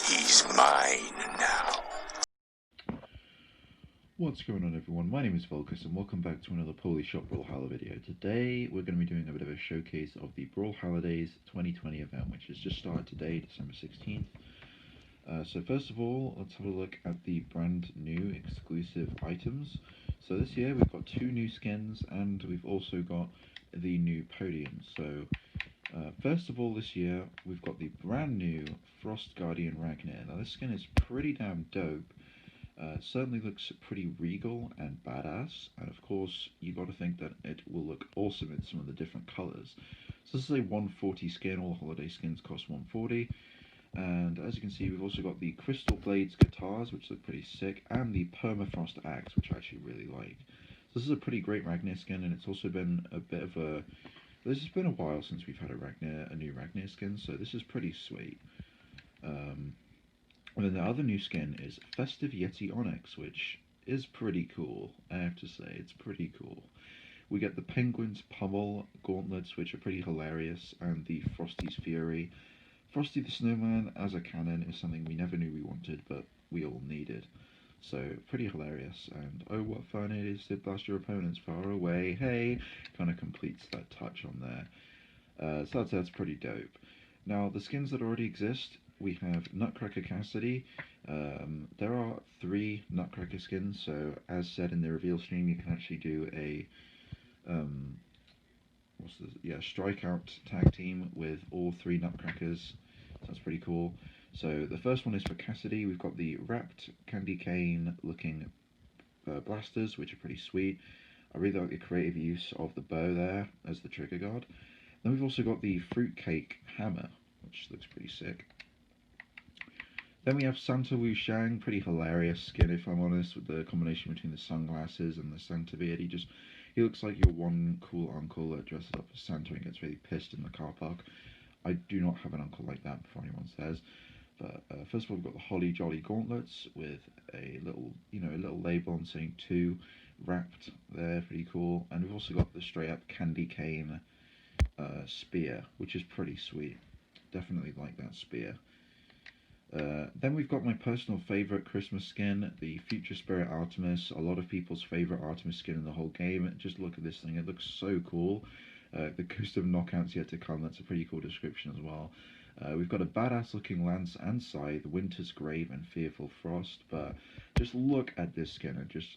He's mine now. What's going on, everyone? My name is Volkus and welcome back to another Poorly Shot Brawlhalla video. Today we're going to be doing a bit of a showcase of the Brawlhallidays 2020 event, which has just started today, December 16th. So first of all, let's have a look at the brand new exclusive items. So this year we've got 2 new skins and we've also got the new Podium. So first of all, this year we've got the brand new Frost Guardian Ragnar. Now this skin is pretty damn dope. Certainly looks pretty regal and badass, and of course you got to think that it will look awesome in some of the different colours. So this is a 140 skin. All holiday skins cost 140, and as you can see we've also got the Crystal Blades guitars, which look pretty sick, and the Permafrost axe, which I actually really like. So this is a pretty great Ragnar skin, and it's also been a bit of a... This has been a while since we've had a new Ragnar skin, so this is pretty sweet. And then the other new skin is Festive Yeti Onyx, which is pretty cool, I have to say, it's pretty cool. We get the Penguin's Pummel gauntlets, which are pretty hilarious, and the Frosty's Fury. Frosty the Snowman as a cannon is something we never knew we wanted, but we all needed. So, pretty hilarious, and oh what fun it is to blast your opponents far away, hey! Kind of completes that touch on there. So that's pretty dope. Now, the skins that already exist, we have Nutcracker Cassidy. There are 3 Nutcracker skins, so as said in the reveal stream, you can actually do a strikeout tag team with all 3 Nutcrackers. So that's pretty cool. So the first one is for Cassidy. We've got the wrapped candy cane looking blasters, which are pretty sweet. I really like the creative use of the bow there as the trigger guard. Then we've also got the fruitcake hammer, which looks pretty sick. Then we have Santa Wu Shang, pretty hilarious skin if I'm honest, with the combination between the sunglasses and the Santa beard. He looks like your one cool uncle that dresses up as Santa and gets really pissed in the car park. I do not have an uncle like that, before anyone says. But first of all, we've got the Holly Jolly gauntlets with a little label on saying 2 wrapped there, pretty cool. And we've also got the straight up candy cane spear, which is pretty sweet. Definitely like that spear. Then we've got my personal favourite Christmas skin, the Future Spirit Artemis. A lot of people's favourite Artemis skin in the whole game. Just look at this thing, it looks so cool. The Ghost of Knockouts yet to come, that's a pretty cool description as well. We've got a badass looking lance and scythe, Winter's Grave and Fearful Frost, but just look at this skin and just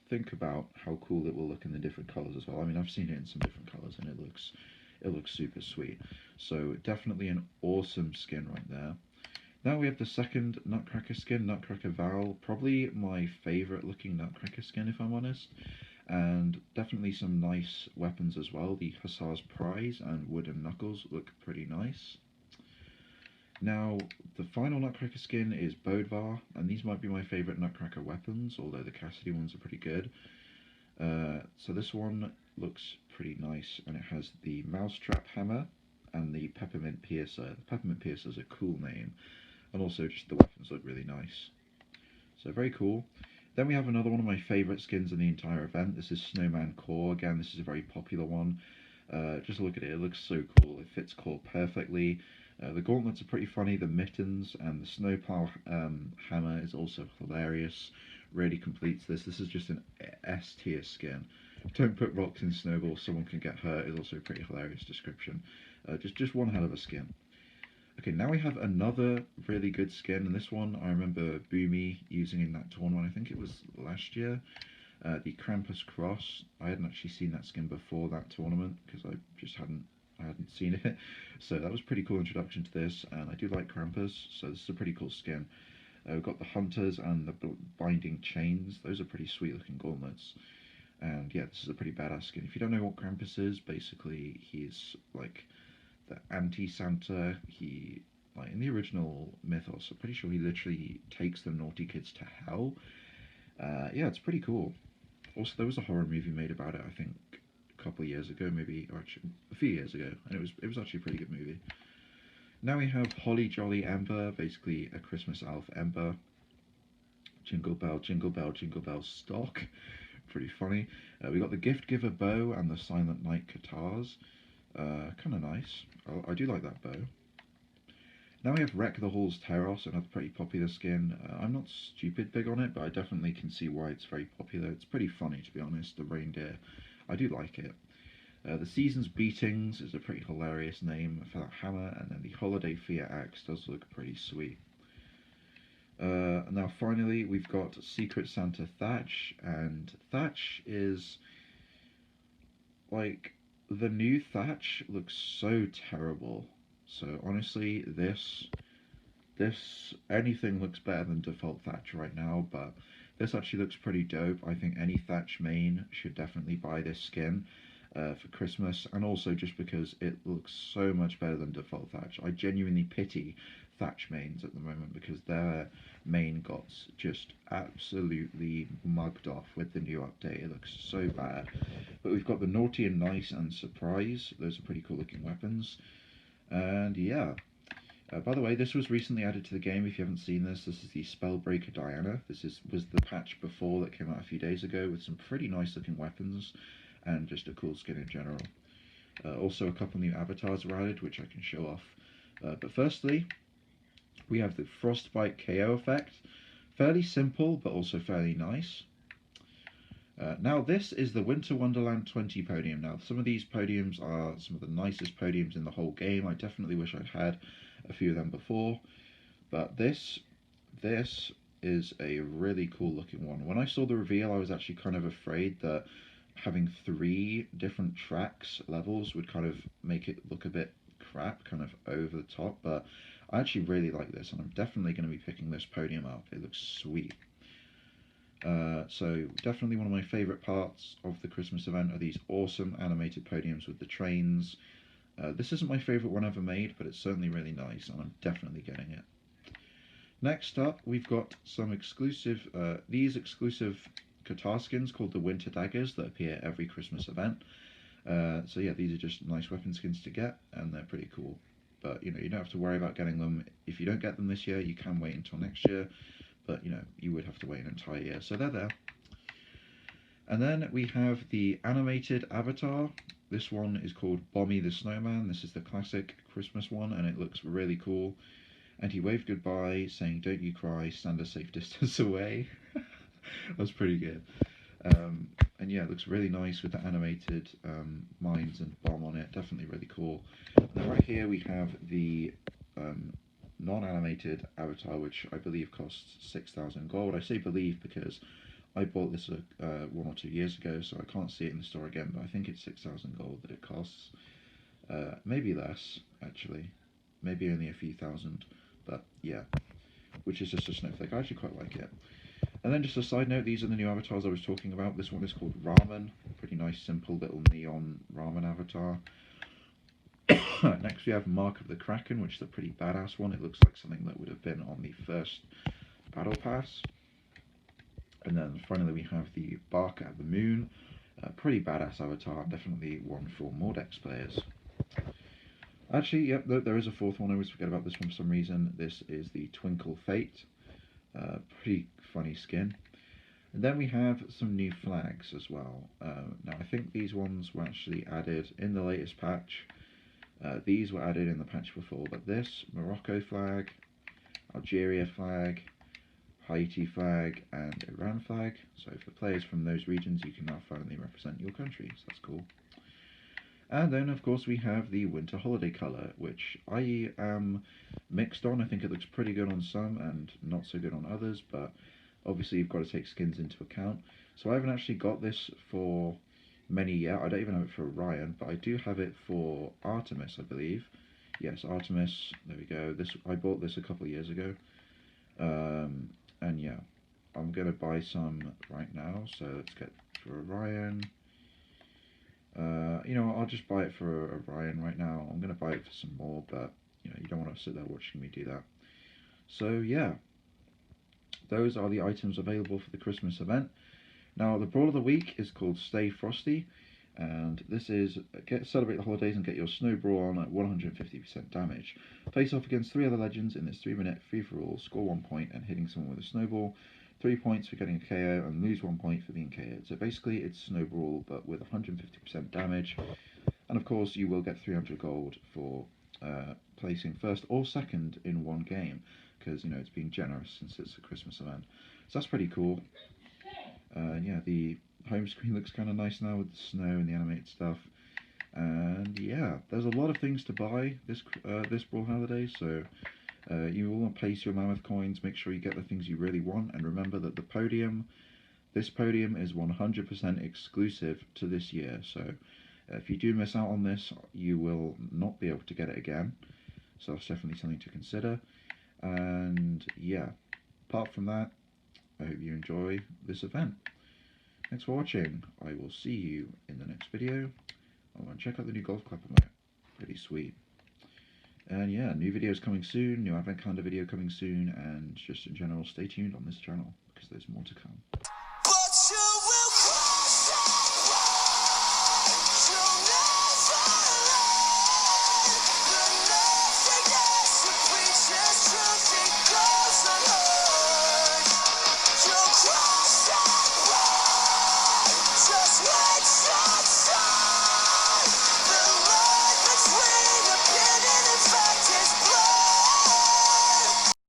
think about how cool it will look in the different colours as well. I mean, I've seen it in some different colours and it looks super sweet. So definitely an awesome skin right there. Now we have the second Nutcracker skin, Nutcracker Val, probably my favourite looking Nutcracker skin if I'm honest, and definitely some nice weapons as well. The Hussar's Prize and Wooden Knuckles look pretty nice. Now the final Nutcracker skin is Bodvar, and these might be my favourite Nutcracker weapons, although the Cassidy ones are pretty good. So this one looks pretty nice, and it has the Mousetrap Hammer and the Peppermint Piercer. The Peppermint Piercer is a cool name. And also just the weapons look really nice. So very cool. Then we have another one of my favourite skins in the entire event. This is Snowman Core. Again, this is a very popular one. Just look at it, it looks so cool. It fits Core perfectly. The gauntlets are pretty funny, the mittens and the snowplow hammer is also hilarious. Really completes this. This is just an S tier skin. Don't put rocks in snowballs, someone can get hurt is also a pretty hilarious description. Just one hell of a skin. Okay, now we have another really good skin, and this one I remember Boomy using in that tournament, I think it was last year, the Krampus Cross. I hadn't actually seen that skin before that tournament, because I hadn't seen it, so that was a pretty cool introduction to this, and I do like Krampus, so this is a pretty cool skin. We've got the Hunters and the Binding Chains, those are pretty sweet looking gauntlets, and yeah, this is a pretty badass skin. If you don't know what Krampus is, basically he's like the anti-Santa. He, like in the original mythos, I'm pretty sure he literally takes the naughty kids to hell. Yeah, it's pretty cool. Also, there was a horror movie made about it, I think a couple of years ago, maybe, or actually a few years ago, and it was actually a pretty good movie. Now we have Holly Jolly Ember, basically a Christmas elf Ember. Jingle bell, jingle bell, jingle bell stock. Pretty funny. We got the Gift Giver bow and the Silent Night guitars. Kind of nice. I do like that bow. Now we have Wreck the Hall's Teros, another pretty popular skin. I'm not stupid big on it, but I definitely can see why it's very popular. It's pretty funny, to be honest, the reindeer. I do like it. The Season's Beatings is a pretty hilarious name for that hammer, and then the Holiday Fear Axe does look pretty sweet. Now finally we've got Secret Santa Thatch, and Thatch is like, the new Thatch looks so terrible. So honestly, this anything looks better than default Thatch right now, but this actually looks pretty dope. I think any Thatch main should definitely buy this skin for Christmas, and also just because it looks so much better than default Thatch. I genuinely pity Thatch mains at the moment because their main got just absolutely mugged off with the new update. It looks so bad. But we've got the Naughty and Nice and Surprise. Those are pretty cool looking weapons. And yeah. By the way, this was recently added to the game. If you haven't seen this, this is the Spellbreaker Diana. This was the patch before that came out a few days ago with some pretty nice looking weapons and just a cool skin in general. Also a couple new avatars were added, which I can show off. But firstly, we have the Frostbite KO effect. Fairly simple, but also fairly nice. Now this is the Winter Wonderland 20 podium. Now some of these podiums are some of the nicest podiums in the whole game. I definitely wish I'd had a few of them before. But this is a really cool looking one. When I saw the reveal, I was actually kind of afraid that having 3 different tracks levels would kind of make it look a bit crap, kind of over the top, but I actually really like this, and I'm definitely going to be picking this podium up. It looks sweet. So definitely one of my favourite parts of the Christmas event are these awesome animated podiums with the trains. This isn't my favourite one ever made, but it's certainly really nice, and I'm definitely getting it. Next up, we've got some exclusive, these exclusive Qatar skins called the Winter Daggers that appear every Christmas event. So yeah, these are just nice weapon skins to get, and they're pretty cool. But you know, you don't have to worry about getting them. If you don't get them this year, you can wait until next year. But you know, you would have to wait an entire year. So they're there. And then we have the animated avatar. This one is called Bommy the Snowman. This is the classic Christmas one, and it looks really cool. And he waved goodbye, saying, "Don't you cry, stand a safe distance away." That's pretty good. And yeah, it looks really nice with the animated mines and bomb on it. Definitely really cool. And then right here we have the non-animated avatar, which I believe costs 6,000 gold. I say believe because I bought this 1 or 2 years ago, so I can't see it in the store again, but I think it's 6,000 gold that it costs. Maybe less, actually. Maybe only a few thousand, but yeah. Which is just a snowflake. I actually quite like it. And then just a side note, these are the new avatars I was talking about. This one is called Ramen. Pretty nice, simple little neon ramen avatar. Next we have Mark of the Kraken, which is a pretty badass one. It looks like something that would have been on the first Battle Pass. And then finally we have the Bark at the Moon. Pretty badass avatar, definitely one for Mordex players. Actually, yep, there is a 4th one. I always forget about this one for some reason. This is the Twinkle Fate. Pretty funny skin. And then we have some new flags as well. Now I think these ones were actually added in the latest patch. These were added in the patch before, but this Morocco flag, Algeria flag, Haiti flag, and Iran flag. So for players from those regions, you can now finally represent your country, so that's cool. And then, of course, we have the Winter Holiday colour, which I am mixed on. I think it looks pretty good on some and not so good on others, but obviously you've got to take skins into account. So I haven't actually got this for many yet. I don't even have it for Orion, but I do have it for Artemis, I believe. Yes, Artemis. There we go. I bought this a couple of years ago. And yeah, I'm going to buy some right now. So let's get for Orion. You know, I'll just buy it for Orion right now. I'm going to buy it for some more, but you know, you don't want to sit there watching me do that. So yeah, those are the items available for the Christmas event. Now the Brawl of the Week is called Stay Frosty, and this is celebrate the holidays and get your Snow Brawl on at 150% damage. Face off against 3 other legends in this 3-minute free-for-all, score 1 point and hitting someone with a snowball, 3 points for getting a KO, and lose 1 point for being KO'd. So basically it's Snow Brawl but with 150% damage, and of course you will get 300 gold for placing first or second in one game, because, you know, it's being generous since it's a Christmas event. So that's pretty cool. Yeah, the home screen looks kind of nice now with the snow and the animated stuff. And yeah, there's a lot of things to buy this Brawlhalla, so you will want to place your mammoth coins, make sure you get the things you really want, and remember that this podium is 100% exclusive to this year, so if you do miss out on this, you will not be able to get it again, so that's definitely something to consider. And yeah, apart from that, I hope you enjoy this event. Thanks for watching. I will see you in the next video. Oh, and check out the new golf clap emote. Pretty sweet. And yeah, new videos coming soon, new advent calendar video coming soon, and just in general, stay tuned on this channel, because there's more to come.